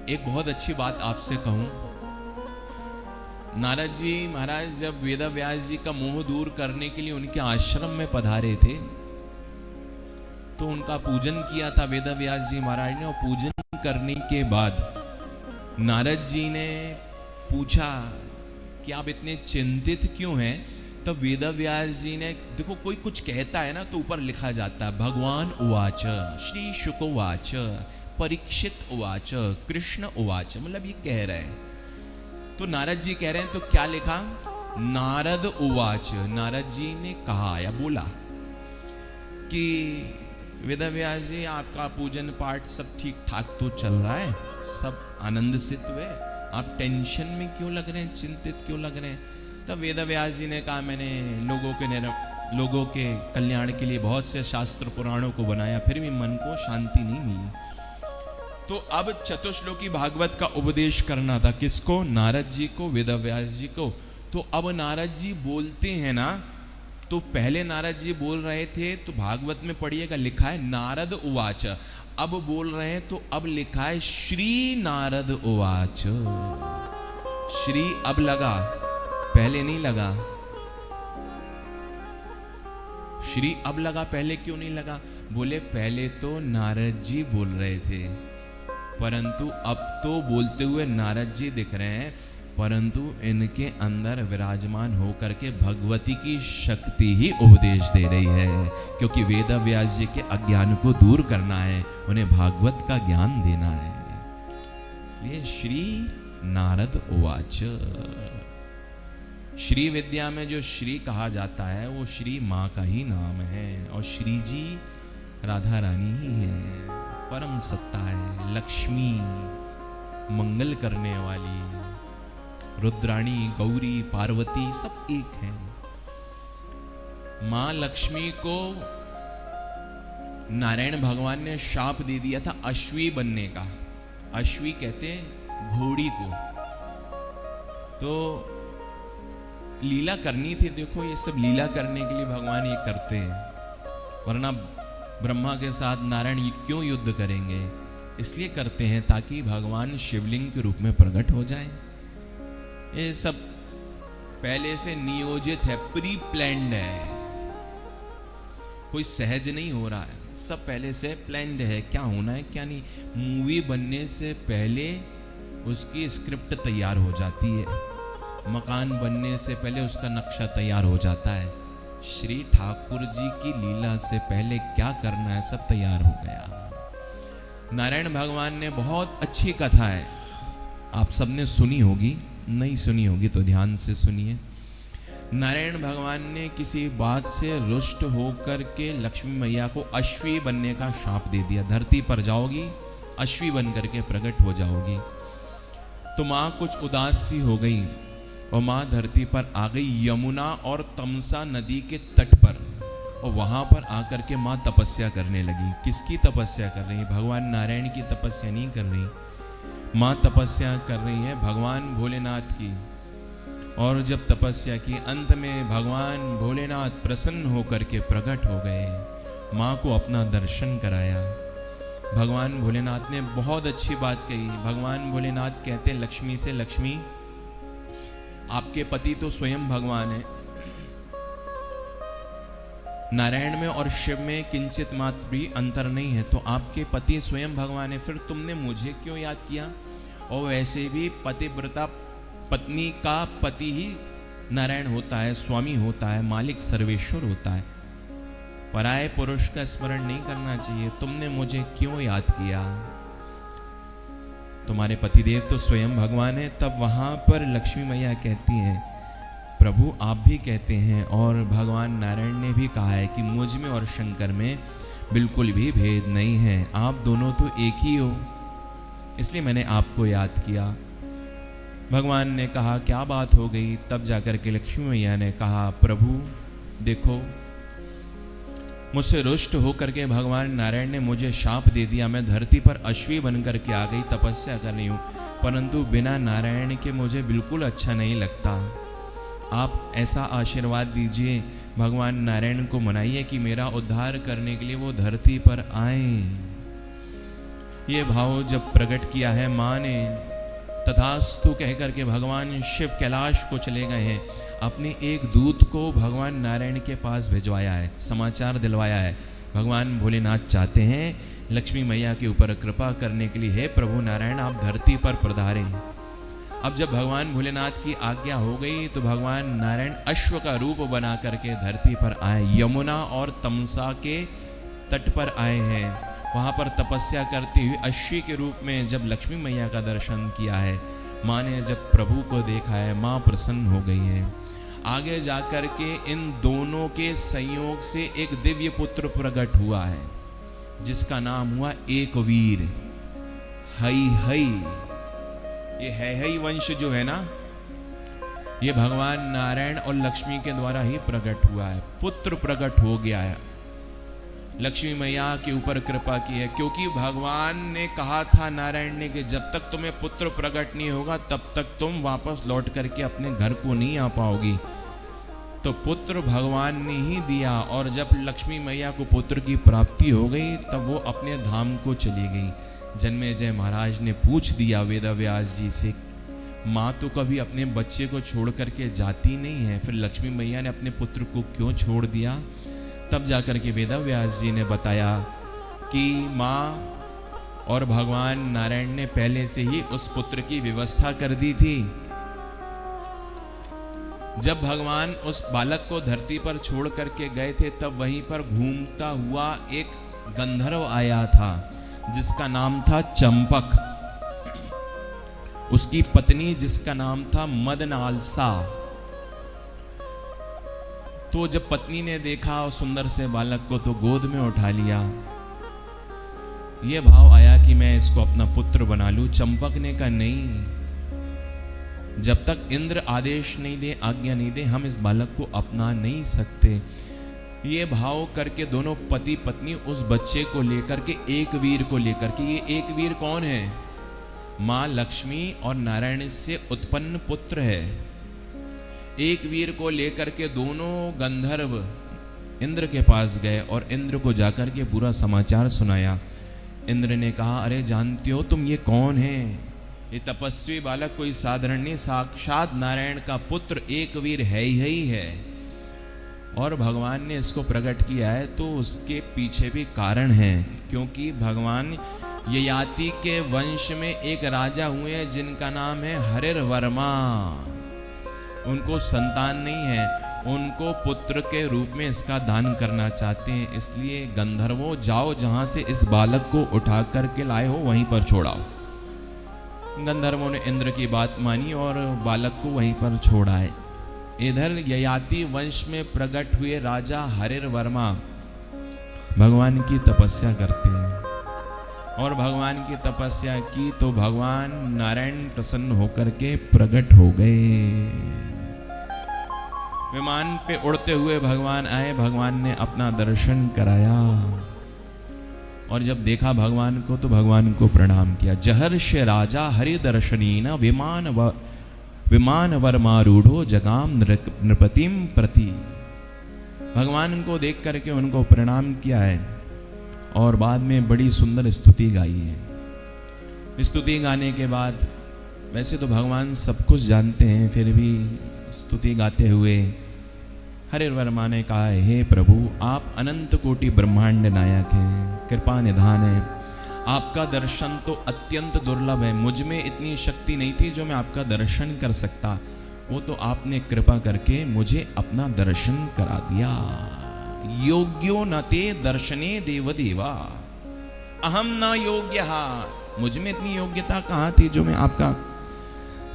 एक बहुत अच्छी बात आपसे कहूं, नारद जी महाराज जब वेदव्यास जी का मोह दूर करने के लिए उनके आश्रम में पधारे थे तो उनका पूजन किया था वेदव्यास जी महाराज ने। और पूजन करने के बाद नारद जी ने पूछा कि आप इतने चिंतित क्यों हैं। तब वेदव्यास जी ने, देखो कोई कुछ कहता है ना तो ऊपर लिखा जाता है भगवान उवाच, श्री शुक उवाच, परीक्षित उवाच, कृष्ण उवाच, मतलब ये कह रहे हैं। तो नारद जी कह रहे हैं तो क्या लिखा, नारद उवाच, नारद जी ने कहा या बोला कि वेदव्यास जी आपका पूजन पाठ सब ठीक ठाक तो चल रहा है, सब आनंद से तो है, आप टेंशन में क्यों लग रहे हैं, चिंतित क्यों लग रहे हैं। तब वेदव्यास जी ने कहा मैंने लोगों के कल्याण के लिए बहुत से शास्त्र पुराणों को बनाया, फिर भी मन को शांति नहीं मिली। तो अब चतुश्लोकी भागवत का उपदेश करना था, किसको, नारद जी को, वेदव्यास जी को। तो अब नारद जी बोलते हैं ना, तो पहले नारद जी बोल रहे थे तो भागवत में पढ़िएगा लिखा है नारद उवाच, अब बोल रहे हैं तो अब लिखा है श्री नारद उवाच। श्री अब लगा, पहले नहीं लगा। श्री अब लगा, पहले क्यों नहीं लगा, बोले पहले तो नारद जी बोल रहे थे, परंतु अब तो बोलते हुए नारद जी दिख रहे हैं, परंतु इनके अंदर विराजमान होकर के भगवती की शक्ति ही उपदेश दे रही है, क्योंकि वेदव्यास जी के अज्ञान को दूर करना है, उन्हें भागवत का ज्ञान देना है। इसलिए श्री नारद उवाच। श्री विद्या में जो श्री कहा जाता है वो श्री माँ का ही नाम है, और श्री जी राधा रानी ही है, परम सत्ता है, लक्ष्मी, मंगल करने वाली, रुद्राणी, गौरी, पार्वती सब एक हैं। मां लक्ष्मी को नारायण भगवान ने शाप दे दिया था अश्वी बनने का। अश्वी कहते हैं घोड़ी को। तो लीला करनी थी, देखो ये सब लीला करने के लिए भगवान ये करते हैं, वरना ब्रह्मा के साथ नारायण क्यों युद्ध करेंगे, इसलिए करते हैं ताकि भगवान शिवलिंग के रूप में प्रकट हो जाए। ये सब पहले से नियोजित है, प्री प्लान्ड है, कोई सहज नहीं हो रहा है, सब पहले से प्लान्ड है, क्या होना है क्या नहीं। मूवी बनने से पहले उसकी स्क्रिप्ट तैयार हो जाती है, मकान बनने से पहले उसका नक्शा तैयार हो जाता है। श्री ठाकुर जी की लीला से पहले क्या करना है सब तैयार हो गया। नारायण भगवान ने बहुत अच्छी कथा है, आप सबने सुनी होगी, नहीं सुनी होगी तो ध्यान से सुनिए। नारायण भगवान ने किसी बात से रुष्ट होकर के लक्ष्मी मैया को अश्वी बनने का शाप दे दिया, धरती पर जाओगी अश्वी बन करके प्रकट हो जाओगी। तो माँ कुछ उदास सी हो गई और माँ धरती पर आ गई यमुना और तमसा नदी के तट पर, और वहां पर आकर के माँ तपस्या करने लगी। किसकी तपस्या कर रही है, भगवान नारायण की तपस्या नहीं कर रही, माँ तपस्या कर रही है भगवान भोलेनाथ की। और जब तपस्या की, अंत में भगवान भोलेनाथ प्रसन्न होकर के प्रकट हो गए, माँ को अपना दर्शन कराया। भगवान भोलेनाथ ने बहुत अच्छी बात कही। भगवान भोलेनाथ कहते हैं लक्ष्मी से, लक्ष्मी आपके पति तो स्वयं भगवान है, नारायण में और शिव में किंचित मात्र भी अंतर नहीं है, तो आपके पति स्वयं भगवान है, फिर तुमने मुझे क्यों याद किया। और वैसे भी पतिव्रता पत्नी का पति ही नारायण होता है, स्वामी होता है, मालिक सर्वेश्वर होता है, पराये पुरुष का स्मरण नहीं करना चाहिए, तुमने मुझे क्यों याद किया, तुम्हारे पतिदेव तो स्वयं भगवान है। तब वहां पर लक्ष्मी मैया कहती हैं प्रभु आप भी कहते हैं और भगवान नारायण ने भी कहा है कि मुझ में और शंकर में बिल्कुल भी भेद नहीं है, आप दोनों तो एक ही हो, इसलिए मैंने आपको याद किया। भगवान ने कहा क्या बात हो गई। तब जाकर के लक्ष्मी मैया ने कहा प्रभु देखो, मुझसे रुष्ट होकर के भगवान नारायण ने मुझे शाप दे दिया, मैं धरती पर अश्वी बनकर के आ गई, तपस्या कर रही हूँ, परंतु बिना नारायण के मुझे बिल्कुल अच्छा नहीं लगता। आप ऐसा आशीर्वाद दीजिए, भगवान नारायण को मनाइए कि मेरा उद्धार करने के लिए वो धरती पर आए। ये भाव जब प्रकट किया है माँ ने, तथास्तु कह करके भगवान शिव कैलाश को चले गए हैं। अपने एक दूत को भगवान नारायण के पास भिजवाया है, समाचार दिलवाया है। भगवान भोलेनाथ चाहते हैं लक्ष्मी मैया के ऊपर कृपा करने के लिए, हे प्रभु नारायण आप धरती पर पधारे। अब जब भगवान भोलेनाथ की आज्ञा हो गई तो भगवान नारायण अश्व का रूप बना करके धरती पर आए। यमुना और तमसा के तट पर आए हैं। वहाँ पर तपस्या करते हुए अश्वी के रूप में जब लक्ष्मी मैया का दर्शन किया है, माँ ने जब प्रभु को देखा है, माँ प्रसन्न हो गई है। आगे जाकर के इन दोनों के संयोग से एक दिव्य पुत्र प्रकट हुआ है, जिसका नाम हुआ एक वीर हई हई। ये है वंश जो है ना, ये भगवान नारायण और लक्ष्मी के द्वारा ही प्रकट हुआ है। पुत्र प्रकट हो गया है, लक्ष्मी मैया के ऊपर कृपा की है, क्योंकि भगवान ने कहा था नारायण ने कि जब तक तुम्हें पुत्र प्रकट नहीं होगा तब तक तुम वापस लौट करके अपने घर को नहीं आ पाओगी। तो पुत्र भगवान ने ही दिया, और जब लक्ष्मी मैया को पुत्र की प्राप्ति हो गई तब वो अपने धाम को चली गई। जन्मेजय महाराज ने पूछ दिया वेदव्यास जी से, माँ तो कभी अपने बच्चे को छोड़ करके जाती नहीं है, फिर लक्ष्मी मैया ने अपने पुत्र को क्यों छोड़ दिया? तब जाकर के वेदव्यास जी ने बताया कि माँ और भगवान नारायण ने पहले से ही उस पुत्र की व्यवस्था कर दी थी। जब भगवान उस बालक को धरती पर छोड़ करके गए थे तब वहीं पर घूमता हुआ एक गंधर्व आया था, जिसका नाम था चंपक। उसकी पत्नी जिसका नाम था मदनालसा। तो जब पत्नी ने देखा उस सुंदर से बालक को तो गोद में उठा लिया। यह भाव आया कि मैं इसको अपना पुत्र बना लूं। चंपक ने कहा नहीं, जब तक इंद्र आदेश नहीं दे, आज्ञा नहीं दे, हम इस बालक को अपना नहीं सकते। ये भाव करके दोनों पति पत्नी उस बच्चे को लेकर के एक वीर को लेकर के, ये एक वीर कौन है? माँ लक्ष्मी और नारायण से उत्पन्न पुत्र है। एक वीर को लेकर के दोनों गंधर्व इंद्र के पास गए और इंद्र को जाकर के पूरा समाचार सुनाया। इंद्र ने कहा, अरे जानते हो तुम ये कौन है? ये तपस्वी बालक कोई साधारण नहीं, साक्षात नारायण का पुत्र एक वीर है ही है। और भगवान ने इसको प्रकट किया है तो उसके पीछे भी कारण है, क्योंकि भगवान ययाति के वंश में एक राजा हुए हैं जिनका नाम है हरिर वर्मा। उनको संतान नहीं है, उनको पुत्र के रूप में इसका दान करना चाहते हैं। इसलिए गंधर्वों जाओ, जहां से इस बालक को उठा करके लाए हो वहीं पर छोड़ाओ। गंधर्वों ने इंद्र की बात मानी और बालक को वहीं पर छोड़ाए। इधर ययाति वंश में प्रकट हुए राजा हरिर वर्मा भगवान की तपस्या करते हैं, और भगवान की तपस्या की तो भगवान नारायण प्रसन्न होकर के प्रकट हो गए। विमान पे उड़ते हुए भगवान आए, भगवान ने अपना दर्शन कराया, और जब देखा भगवान को तो भगवान को प्रणाम किया। जहर्ष राजा हरि दर्शनीन विमान वर्मारूढ़ो जगाम नृपतिम प्रति। भगवान को देख करके उनको प्रणाम किया है और बाद में बड़ी सुंदर स्तुति गाई है। स्तुति गाने के बाद, वैसे तो भगवान सब कुछ जानते हैं, फिर भी स्तुति गाते हुए हरिर वर्मा ने कहा, हे प्रभु आप अनंत कोटि ब्रह्मांड नायक हैं, कृपा निधान है, आपका दर्शन तो अत्यंत दुर्लभ है। मुझ में इतनी शक्ति नहीं थी जो मैं आपका दर्शन कर सकता, वो तो आपने कृपा करके मुझे अपना दर्शन करा दिया। योग्यो न ते दर्शने देव देवा अहम न योग्य। मुझ में इतनी योग्यता कहाँ थी जो मैं आपका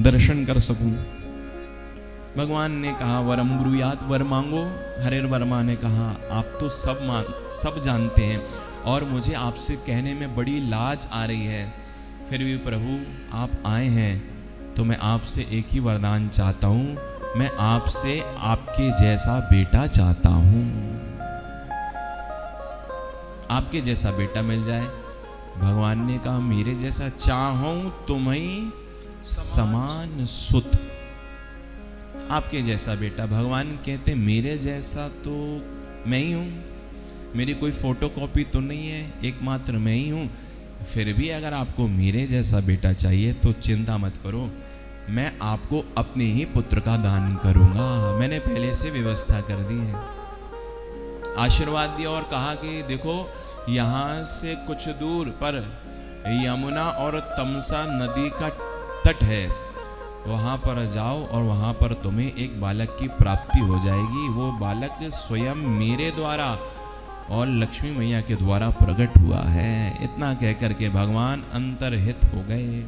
दर्शन कर सकूं। भगवान ने कहा, वरम ब्रूयात, वर मांगो। हरिर वर्मा ने कहा, आप तो सब जानते हैं और मुझे आपसे कहने में बड़ी लाज आ रही है, फिर भी प्रभु आप आए हैं तो मैं आपसे एक ही वरदान चाहता हूँ, मैं आपसे आपके जैसा बेटा चाहता हूँ, आपके जैसा बेटा मिल जाए। भगवान ने कहा, मेरे जैसा चाहूं तुम्हें समान सुत, आपके जैसा बेटा। भगवान कहते मेरे जैसा तो मैं ही हूं, मेरी कोई फोटोकॉपी तो नहीं है, एकमात्र मैं ही हूं। फिर भी अगर आपको मेरे जैसा बेटा चाहिए तो चिंता मत करो, मैं आपको अपने ही पुत्र का दान करूंगा। मैंने पहले से व्यवस्था कर दी है। आशीर्वाद दिया और कहा कि देखो यहाँ से कुछ दूर पर यमुना और तमसा नदी का तट है, वहाँ पर जाओ और वहाँ पर तुम्हें एक बालक की प्राप्ति हो जाएगी। वो बालक स्वयं मेरे द्वारा और लक्ष्मी मैया के द्वारा प्रकट हुआ है। इतना कहकर के भगवान अंतर्हित हो गए।